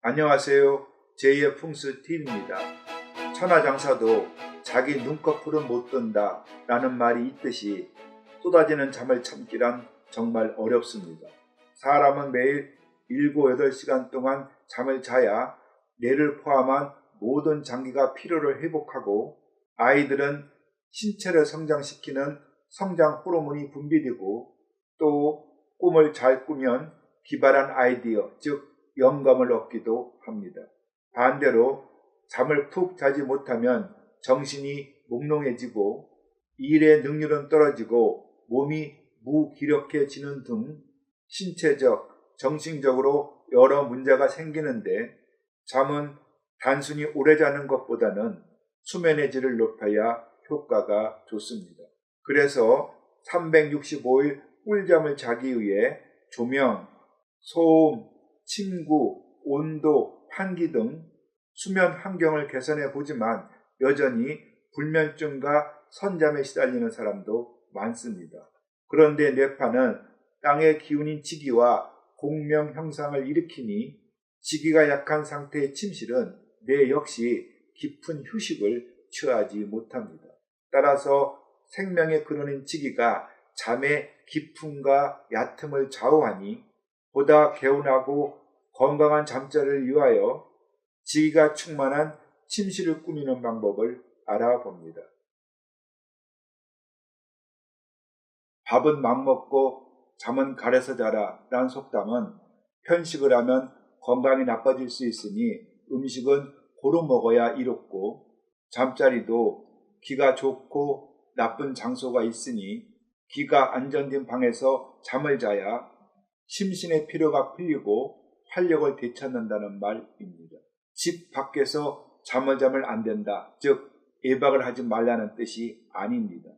안녕하세요. 제2의 풍수TV입니다. 천하장사도 자기 눈꺼풀은 못 뜬다 라는 말이 있듯이 쏟아지는 잠을 참기란 정말 어렵습니다. 사람은 매일 7, 8시간 동안 잠을 자야 뇌를 포함한 모든 장기가 피로를 회복하고 아이들은 신체를 성장시키는 성장 호르몬이 분비되고 또 꿈을 잘 꾸면 기발한 아이디어, 즉 영감을 얻기도 합니다. 반대로 잠을 푹 자지 못하면 정신이 몽롱해지고 일의 능률은 떨어지고 몸이 무기력해지는 등 신체적, 정신적으로 여러 문제가 생기는데 잠은 단순히 오래 자는 것보다는 수면의 질을 높여야 효과가 좋습니다. 그래서 365일 꿀잠을 자기 위해 조명, 소음, 침구, 온도, 환기 등 수면 환경을 개선해 보지만 여전히 불면증과 선잠에 시달리는 사람도 많습니다. 그런데 뇌파는 땅의 기운인 지기와 공명 형상을 일으키니 지기가 약한 상태의 침실은 뇌 역시 깊은 휴식을 취하지 못합니다. 따라서 생명의 근원인 지기가 잠의 깊음과 얕음을 좌우하니 보다 개운하고 건강한 잠자리를 위하여 지기가 충만한 침실을 꾸미는 방법을 알아봅니다. 밥은 막 먹고 잠은 가려서 자라 라는 속담은 편식을 하면 건강이 나빠질 수 있으니 음식은 고루 먹어야 이롭고 잠자리도 기가 좋고 나쁜 장소가 있으니 기가 안정된 방에서 잠을 자야 심신의 피로가 풀리고 활력을 되찾는다는 말입니다. 집 밖에서 잠을 자면 안 된다, 즉 외박을 하지 말라는 뜻이 아닙니다.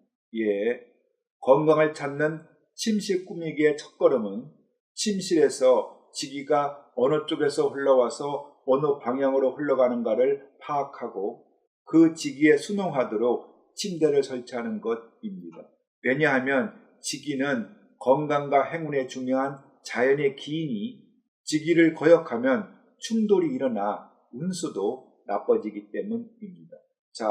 건강을 찾는 침실 꾸미기의 첫걸음은 침실에서 지기가 어느 쪽에서 흘러와서 어느 방향으로 흘러가는가를 파악하고 그 지기에 순응하도록 침대를 설치하는 것입니다. 왜냐하면 지기는 건강과 행운에 중요한 자연의 기인이 지기를 거역하면 충돌이 일어나 운수도 나빠지기 때문입니다. 자,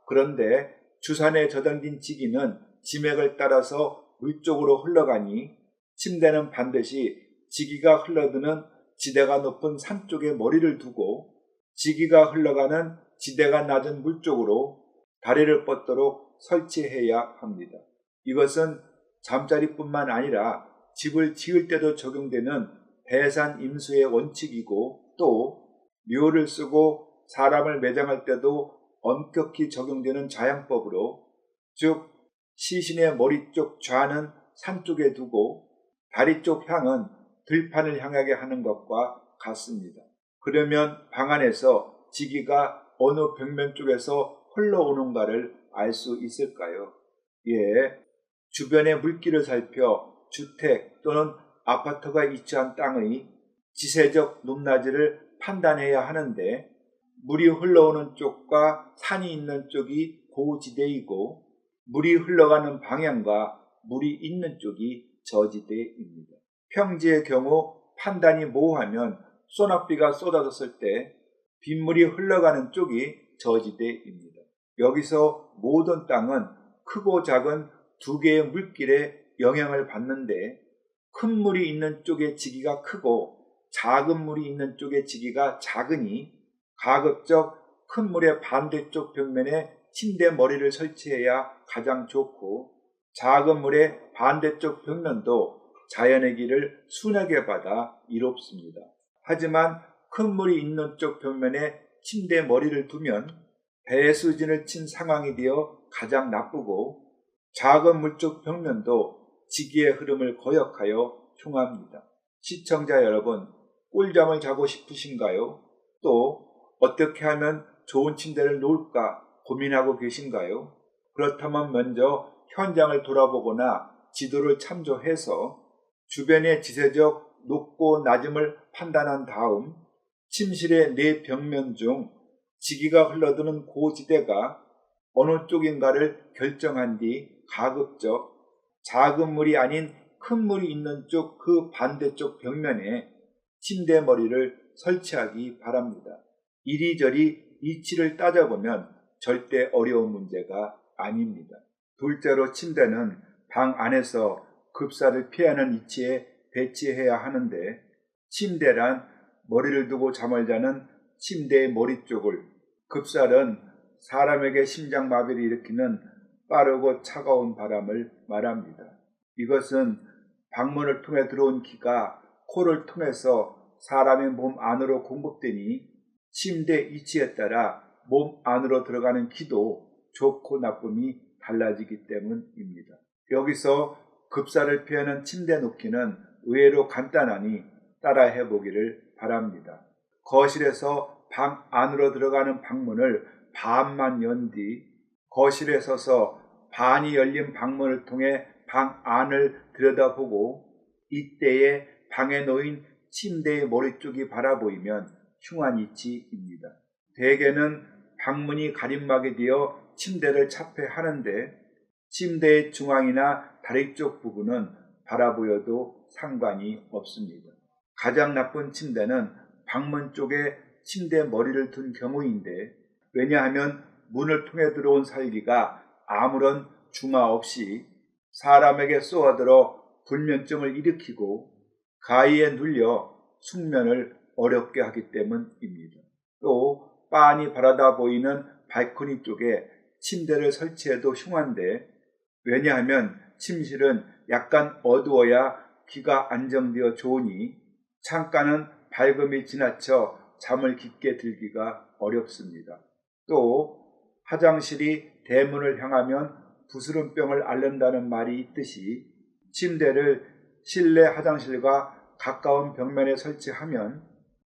그런데 주산에 저장된 지기는 지맥을 따라서 물 쪽으로 흘러가니 침대는 반드시 지기가 흘러드는 지대가 높은 산 쪽에 머리를 두고 지기가 흘러가는 지대가 낮은 물 쪽으로 다리를 뻗도록 설치해야 합니다. 이것은 잠자리뿐만 아니라 집을 지을 때도 적용되는 배산임수의 원칙이고 또 묘를 쓰고 사람을 매장할 때도 엄격히 적용되는 자양법으로, 즉 시신의 머리 쪽 좌는 산 쪽에 두고 다리 쪽 향은 들판을 향하게 하는 것과 같습니다. 그러면 방 안에서 지기가 어느 벽면 쪽에서 흘러오는가를 알 수 있을까요? 주변의 물길을 살펴 주택 또는 아파트가 위치한 땅의 지세적 높낮이를 판단해야 하는데 물이 흘러오는 쪽과 산이 있는 쪽이 고지대이고 물이 흘러가는 방향과 물이 있는 쪽이 저지대입니다. 평지의 경우 판단이 모호하면 소낙비가 쏟아졌을 때 빗물이 흘러가는 쪽이 저지대입니다. 여기서 모든 땅은 크고 작은 두 개의 물길에 영향을 받는데 큰 물이 있는 쪽의 지기가 크고 작은 물이 있는 쪽의 지기가 작으니 가급적 큰 물의 반대쪽 벽면에 침대 머리를 설치해야 가장 좋고 작은 물의 반대쪽 벽면도 자연의 길을 순하게 받아 이롭습니다. 하지만 큰 물이 있는 쪽 벽면에 침대 머리를 두면 배수진을 친 상황이 되어 가장 나쁘고 작은 물 쪽 벽면도 지기의 흐름을 거역하여 흉합니다. 시청자 여러분, 꿀잠을 자고 싶으신가요? 또 어떻게 하면 좋은 침대를 놓을까 고민하고 계신가요? 그렇다면 먼저 현장을 돌아보거나 지도를 참조해서 주변의 지세적 높고 낮음을 판단한 다음 침실의 네 벽면 중 지기가 흘러드는 고지대가 어느 쪽인가를 결정한 뒤 가급적 작은 물이 아닌 큰 물이 있는 쪽 그 반대쪽 벽면에 침대 머리를 설치하기 바랍니다. 이리저리 이치를 따져보면 절대 어려운 문제가 아닙니다. 둘째로 침대는 방 안에서 급사를 피하는 위치에 배치해야 하는데 침대란 머리를 두고 잠을 자는 침대의 머리 쪽을 급살은 사람에게 심장마비를 일으키는 빠르고 차가운 바람을 말합니다. 이것은 방문을 통해 들어온 기가 코를 통해서 사람의 몸 안으로 공급되니 침대 위치에 따라 몸 안으로 들어가는 기도 좋고 나쁨이 달라지기 때문입니다. 여기서 급사를 피하는 침대 놓기는 의외로 간단하니 따라해 보기를 바랍니다. 거실에서 방 안으로 들어가는 방문을 반만 연 뒤 거실에 서서 반이 열린 방문을 통해 방 안을 들여다보고 이때에 방에 놓인 침대의 머리 쪽이 바라보이면 흉한 위치입니다. 대개는 방문이 가림막이 되어 침대를 차폐하는데 침대의 중앙이나 다리 쪽 부분은 바라보여도 상관이 없습니다. 가장 나쁜 침대는 방문 쪽에 침대 머리를 둔 경우인데 왜냐하면 문을 통해 들어온 살기가 아무런 중화 없이 사람에게 쏘아들어 불면증을 일으키고 가위에 눌려 숙면을 어렵게 하기 때문입니다. 또 빤히 바라다 보이는 발코니 쪽에 침대를 설치해도 흉한데 왜냐하면 침실은 약간 어두워야 귀가 안정되어 좋으니 창가는 밝음이 지나쳐 잠을 깊게 들기가 어렵습니다. 또 화장실이 대문을 향하면 부스럼병을 앓는다는 말이 있듯이 침대를 실내 화장실과 가까운 벽면에 설치하면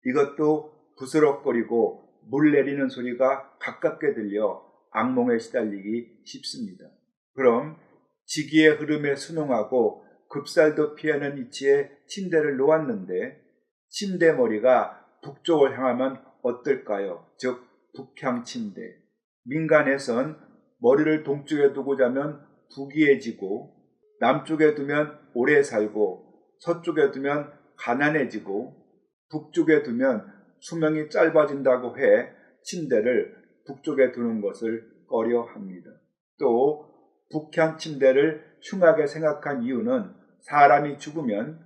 이것도 부스럭거리고 물 내리는 소리가 가깝게 들려 악몽에 시달리기 쉽습니다. 그럼 지기의 흐름에 순응하고 급살도 피하는 위치에 침대를 놓았는데 침대 머리가 북쪽을 향하면 어떨까요? 즉 북향 침대. 민간에선 머리를 동쪽에 두고 자면 부귀해지고 남쪽에 두면 오래 살고 서쪽에 두면 가난해지고 북쪽에 두면 수명이 짧아진다고 해 침대를 북쪽에 두는 것을 꺼려합니다. 또 북향 침대를 흉하게 생각한 이유는 사람이 죽으면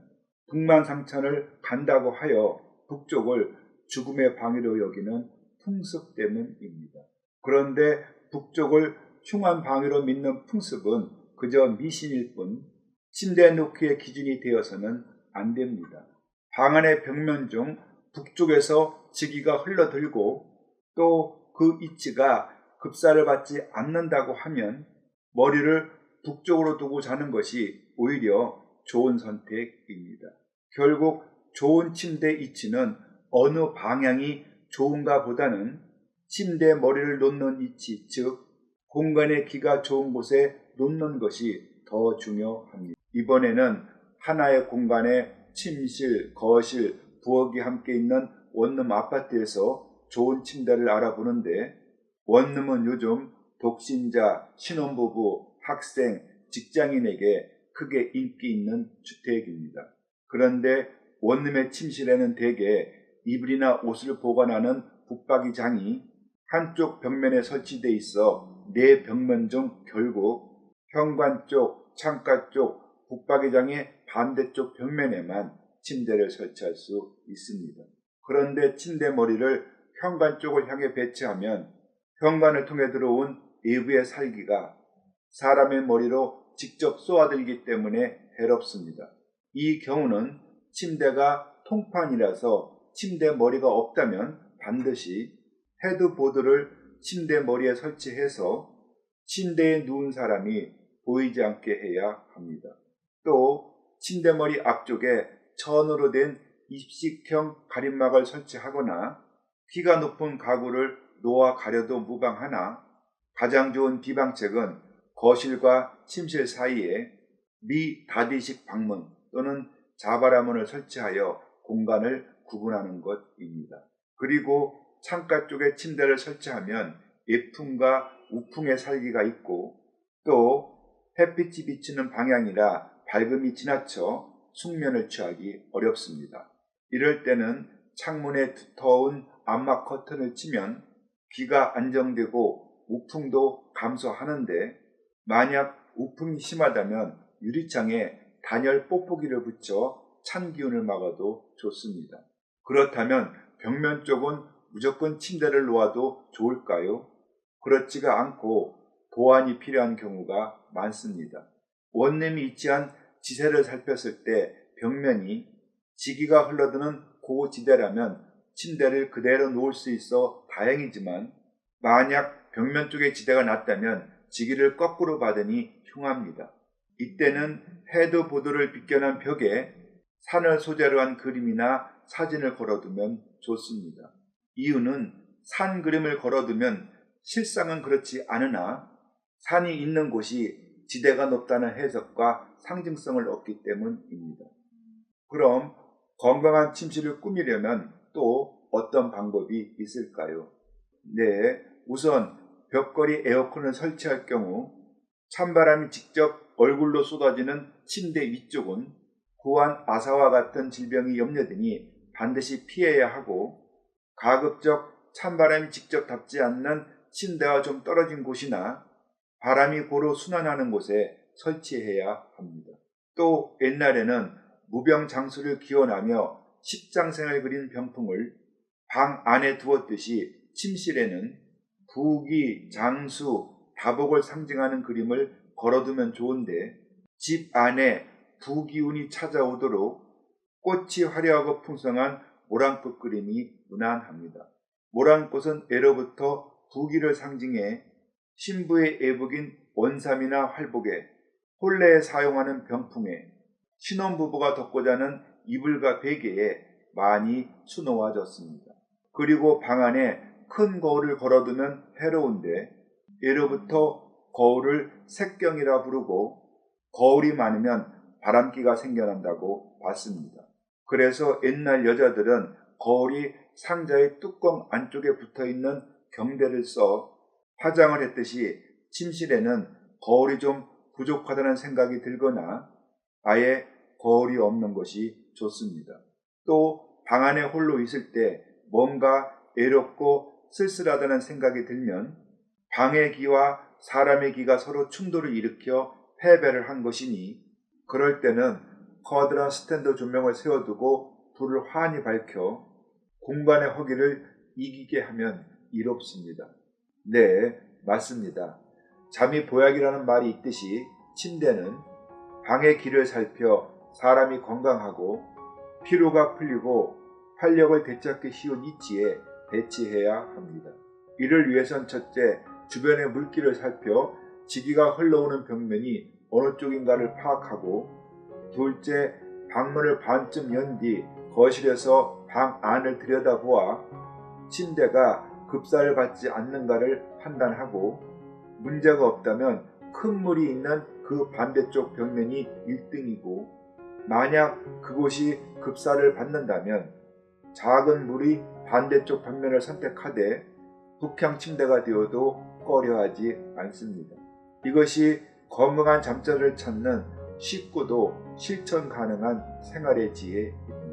북만상천을 간다고 하여 북쪽을 죽음의 방위로 여기는 풍습 때문입니다. 그런데 북쪽을 흉한 방위로 믿는 풍습은 그저 미신일 뿐 침대 놓기의 기준이 되어서는 안 됩니다. 방 안의 벽면 중 북쪽에서 지기가 흘러들고 또 그 위치가 급사를 받지 않는다고 하면 머리를 북쪽으로 두고 자는 것이 오히려 좋은 선택입니다. 결국 좋은 침대 위치는 어느 방향이 좋은가 보다는 침대 머리를 놓는 위치, 즉 공간의 기가 좋은 곳에 놓는 것이 더 중요합니다. 이번에는 하나의 공간에 침실, 거실, 부엌이 함께 있는 원룸 아파트에서 좋은 침대를 알아보는데 원룸은 요즘 독신자, 신혼부부, 학생, 직장인에게 크게 인기 있는 주택입니다. 그런데 원룸의 침실에는 대개 이불이나 옷을 보관하는 붙박이장이 한쪽 벽면에 설치되어 있어 네 벽면 중 결국 현관 쪽, 창가 쪽, 붙박이장의 반대쪽 벽면에만 침대를 설치할 수 있습니다. 그런데 침대 머리를 현관 쪽을 향해 배치하면 현관을 통해 들어온 외부의 살기가 사람의 머리로 직접 쏘아들기 때문에 해롭습니다. 이 경우는 침대가 통판이라서 침대 머리가 없다면 반드시 헤드보드를 침대 머리에 설치해서 침대에 누운 사람이 보이지 않게 해야 합니다. 또 침대 머리 앞쪽에 천으로 된 입식형 가림막을 설치하거나 키가 높은 가구를 놓아 가려도 무방하나 가장 좋은 비방책은 거실과 침실 사이에 미닫이식 방문 또는 자바라문을 설치하여 공간을 구분하는 것입니다. 그리고 창가 쪽에 침대를 설치하면 예풍과 우풍의 살기가 있고 또 햇빛이 비치는 방향이라 밝음이 지나쳐 숙면을 취하기 어렵습니다. 이럴 때는 창문에 두터운 암막 커튼을 치면 비가 안정되고 우풍도 감소하는데, 만약 우풍이 심하다면 유리창에 단열 뽁뽁이를 붙여 찬 기운을 막아도 좋습니다. 그렇다면 벽면 쪽은 무조건 침대를 놓아도 좋을까요? 그렇지가 않고 보완이 필요한 경우가 많습니다. 원룸이 위치한 지세를 살폈을 때 벽면이 지기가 흘러드는 고지대라면 침대를 그대로 놓을 수 있어 다행이지만, 만약 벽면 쪽에 지대가 낮다면 지기를 거꾸로 받으니 흉합니다. 이때는 헤드보드를 빗겨난 벽에 산을 소재로 한 그림이나 사진을 걸어두면 좋습니다. 이유는 산 그림을 걸어두면 실상은 그렇지 않으나 산이 있는 곳이 지대가 높다는 해석과 상징성을 얻기 때문입니다. 그럼 건강한 침실을 꾸미려면 또 어떤 방법이 있을까요? 네, 우선 벽걸이 에어컨을 설치할 경우 찬바람이 직접 얼굴로 쏟아지는 침대 위쪽은 구안 아사와 같은 질병이 염려되니 반드시 피해야 하고, 가급적 찬바람이 직접 닿지 않는 침대와 좀 떨어진 곳이나 바람이 고루 순환하는 곳에 설치해야 합니다. 또 옛날에는 무병장수를 기원하며 십장생을 그린 병풍을 방 안에 두었듯이 침실에는 부귀, 장수, 다복을 상징하는 그림을 걸어두면 좋은데, 집 안에 부기운이 찾아오도록 꽃이 화려하고 풍성한 모란꽃 그림이 무난합니다. 모란꽃은 예로부터 부귀를 상징해 신부의 애복인 원삼이나 활복에, 혼례에 사용하는 병풍에, 신혼부부가 덮고 자는 이불과 베개에 많이 수놓아졌습니다. 그리고 방 안에 큰 거울을 걸어두면 해로운데, 예로부터 거울을 색경이라 부르고 거울이 많으면 바람기가 생겨난다고 봤습니다. 그래서 옛날 여자들은 거울이 상자의 뚜껑 안쪽에 붙어있는 경대를 써 화장을 했듯이 침실에는 거울이 좀 부족하다는 생각이 들거나 아예 거울이 없는 것이 좋습니다. 또 방 안에 홀로 있을 때 뭔가 외롭고 쓸쓸하다는 생각이 들면 방의 기와 사람의 기가 서로 충돌을 일으켜 패배를 한 것이니, 그럴 때는 커다란 스탠드 조명을 세워두고 불을 환히 밝혀 공간의 허기를 이기게 하면 이롭습니다. 네, 맞습니다. 잠이 보약이라는 말이 있듯이 침대는 방의 기를 살펴 사람이 건강하고 피로가 풀리고 활력을 되찾기 쉬운 위치에 배치해야 합니다. 이를 위해선 첫째, 주변의 물기를 살펴 지기가 흘러오는 벽면이 어느 쪽인가를 파악하고, 둘째, 방문을 반쯤 연 뒤 거실에서 방 안을 들여다보아 침대가 급사를 받지 않는가를 판단하고, 문제가 없다면 큰 물이 있는 그 반대쪽 벽면이 1등이고, 만약 그곳이 급사를 받는다면 작은 물이 반대쪽 벽면을 선택하되 북향 침대가 되어도 꺼려하지 않습니다. 이것이 건강한 잠자리를 찾는 쉽고도 실천 가능한 생활의 지혜입니다.